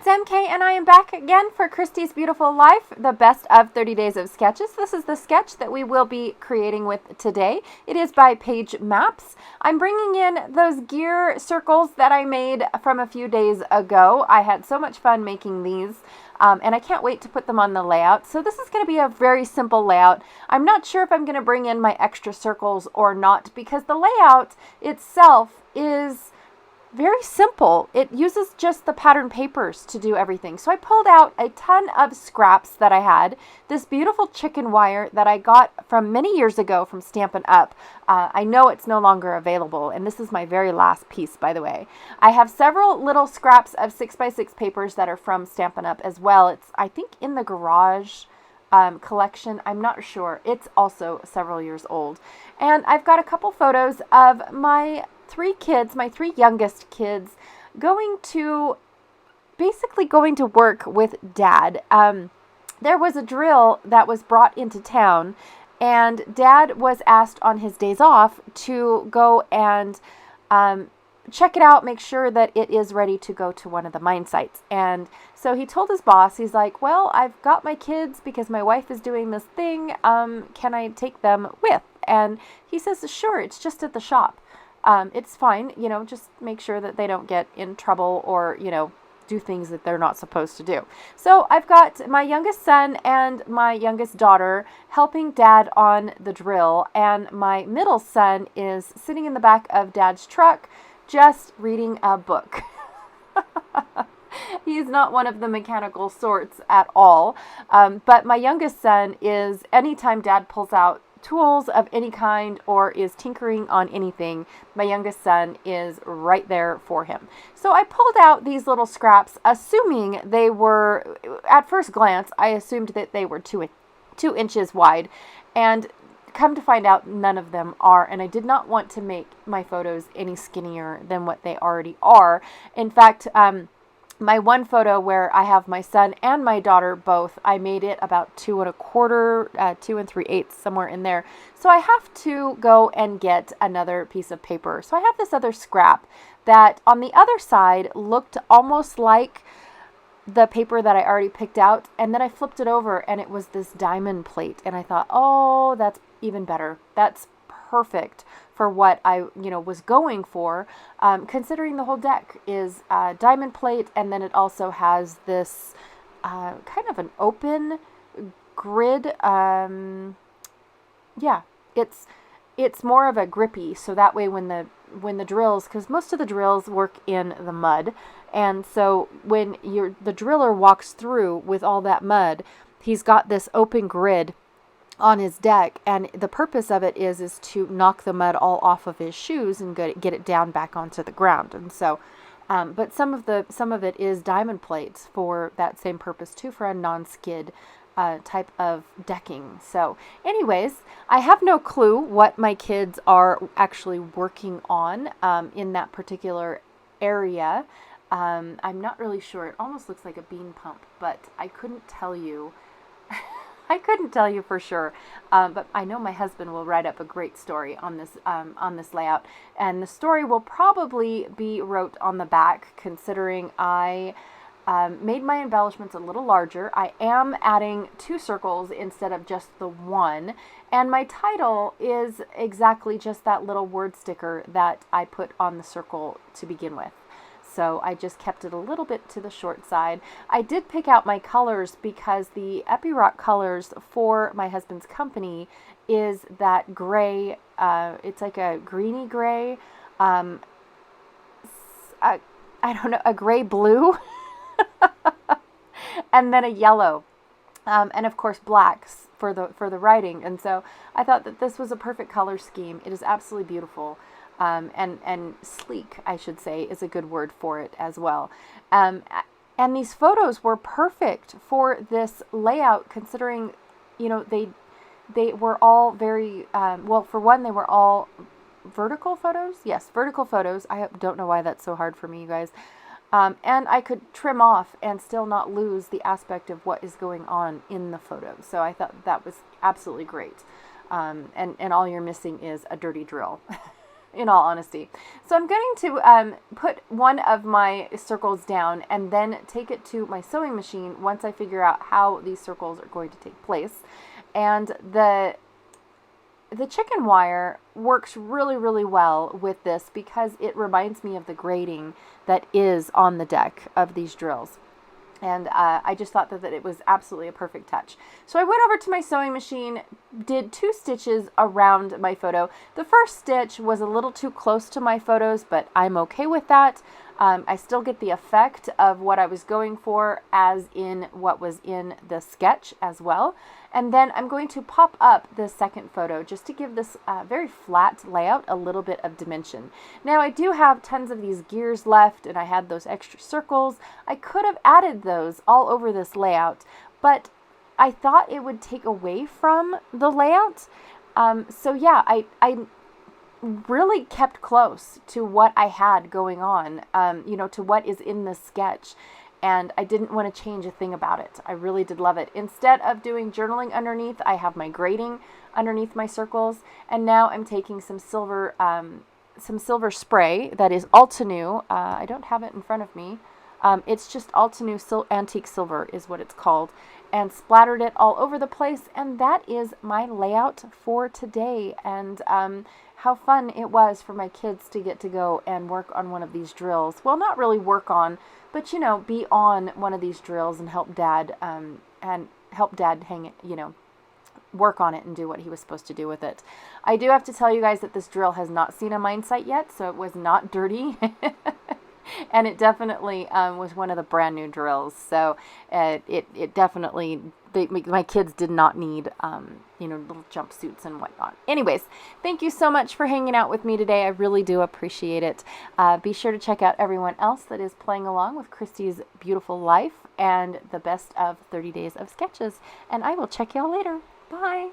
it's MK and I am back again for Christy's Beautiful Life, the best of 30 days of sketches. This is the sketch that we will be creating with today. It is by Page Maps. I'm bringing in those gear circles that I made from a few days ago. I had so much fun making these. And I can't wait to put them on the layout. So this is going to be a very simple layout. I'm not sure if I'm going to bring in my extra circles or not because the layout itself is very simple. It uses just the pattern papers to do everything. So I pulled out a ton of scraps that I had. This beautiful chicken wire that I got from many years ago from Stampin' Up. I know it's no longer available, and this is my very last piece, by the way. I have several little scraps of 6x6 papers that are from Stampin' Up as well. It's, I think, in the garage collection. I'm not sure. It's also several years old. And I've got a couple photos of my three kids, my three youngest kids, basically going to work with Dad. There was a drill that was brought into town, and Dad was asked on his days off to go and check it out, make sure that it is ready to go to one of the mine sites. And so he told his boss, he's like, well, I've got my kids because my wife is doing this thing. Can I take them with? And he says, sure, it's just at the shop. It's fine, just make sure that they don't get in trouble or, do things that they're not supposed to do. So I've got my youngest son and my youngest daughter helping Dad on the drill, and my middle son is sitting in the back of Dad's truck just reading a book. He's not one of the mechanical sorts at all, but my youngest son is, anytime Dad pulls out tools of any kind or is tinkering on anything, my youngest son is right there for him. So I pulled out these little scraps, assuming they were, at first glance, I assumed that they were 2 inches wide, and come to find out none of them are, and I did not want to make my photos any skinnier than what they already are. In fact, my one photo where I have my son and my daughter both, I made it about 2 1/4, 2 3/8, somewhere in there. So I have to go and get another piece of paper. So I have this other scrap that on the other side looked almost like the paper that I already picked out. And then I flipped it over and it was this diamond plate. And I thought, oh, that's even better. That's perfect for what I, was going for, considering the whole deck is diamond plate, and then it also has this kind of an open grid. Yeah, it's more of a grippy, so that way when the drills, because most of the drills work in the mud, and so when the driller walks through with all that mud, he's got this open grid on his deck, and the purpose of it is to knock the mud all off of his shoes and get it down back onto the ground. And so but some of it is diamond plates for that same purpose too, for a non-skid type of decking. So anyways, I have no clue what my kids are actually working on in that particular area. I'm not really sure. It almost looks like a bean pump, but I couldn't tell you. I couldn't tell you for sure, but I know my husband will write up a great story on this layout, and the story will probably be wrote on the back, considering I made my embellishments a little larger. I am adding 2 circles instead of just the 1, and my title is exactly just that little word sticker that I put on the circle to begin with. So I just kept it a little bit to the short side. I did pick out my colors because the Epirock colors for my husband's company is that gray. It's like a greeny gray. I don't know, a gray blue, and then a yellow, and of course blacks for the writing. And so I thought that this was a perfect color scheme. It is absolutely beautiful. And sleek, I should say, is a good word for it as well. And these photos were perfect for this layout, considering, they were all very, well, for one, they were all vertical photos. Yes, vertical photos. I don't know why that's so hard for me, you guys. And I could trim off and still not lose the aspect of what is going on in the photo. So I thought that was absolutely great. And all you're missing is a dirty drill. in all honesty. So I'm going to put one of my circles down and then take it to my sewing machine once I figure out how these circles are going to take place. And the chicken wire works really, really well with this because it reminds me of the grating that is on the deck of these drills. And I just thought that it was absolutely a perfect touch. So I went over to my sewing machine, did 2 stitches around my photo. The first stitch was a little too close to my photos, but I'm okay with that. I still get the effect of what I was going for as in what was in the sketch as well. And then I'm going to pop up the second photo just to give this very flat layout a little bit of dimension. Now I do have tons of these gears left, and I had those extra circles. I could have added those all over this layout, but I thought it would take away from the layout. So yeah, I really kept close to what I had going on, to what is in the sketch. And I didn't want to change a thing about it. I really did love it. Instead of doing journaling underneath, I have my grating underneath my circles. And now I'm taking some silver spray that is Altenew. I don't have it in front of me. It's just Altenew Antique Silver is what it's called. And splattered it all over the place. And that is my layout for today. And how fun it was for my kids to get to go and work on one of these drills. Well, not really work on, but be on one of these drills and help Dad hang it, work on it and do what he was supposed to do with it. I do have to tell you guys that this drill has not seen a mine site yet, so it was not dirty. And it definitely was one of the brand new drills. So it definitely, my kids did not need, little jumpsuits and whatnot. Anyways, thank you so much for hanging out with me today. I really do appreciate it. Be sure to check out everyone else that is playing along with Christy's beautiful life and the best of 30 days of sketches. And I will check y'all later. Bye.